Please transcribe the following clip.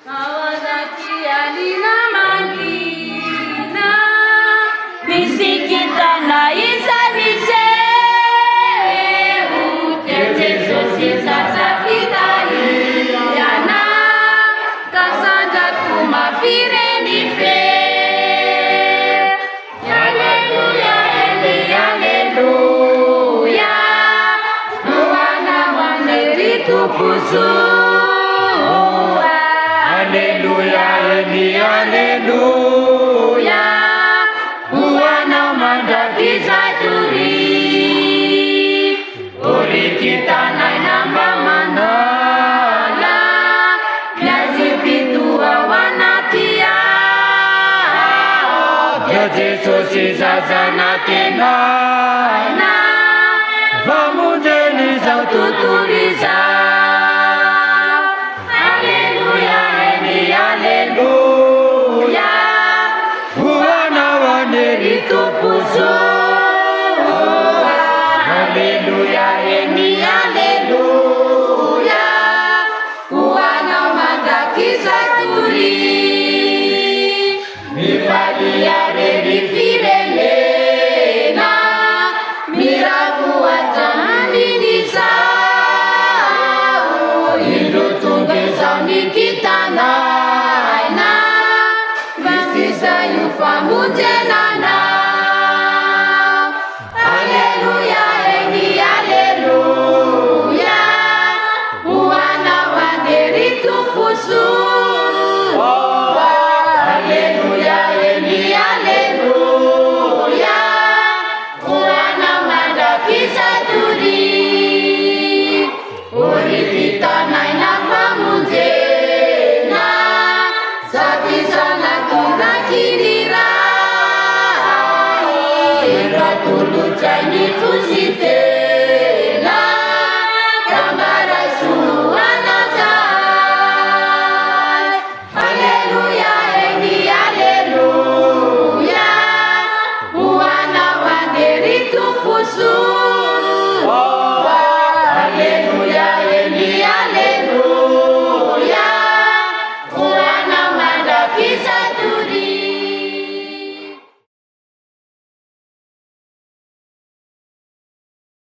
Kawasaki alina mangina misi kita na isamise utete sosisa safita yana kasanja tumafire nife haleluya haleluya mwana waneri tukuzu Haleluya, haleluya, Bwana mandakiza turi, uri kita na namba manala, nazipitu wanatia, Yesu sisa na tena, na vamos deniza tuturiza. Haleluya, Bwana waneri Tukuzu, Haleluya, haleluya, Bwana mandakiza turi, mifalia refirelena, miraku ataminiza, indo tungeza mikitana. Mujenana, haleluya, haleluya, Bwana waneri tukuzu, haleluya, haleluya, Bwana mandakiza turi, uri kita na inafamujena, sabizana kina kinira. Tulu chani fusite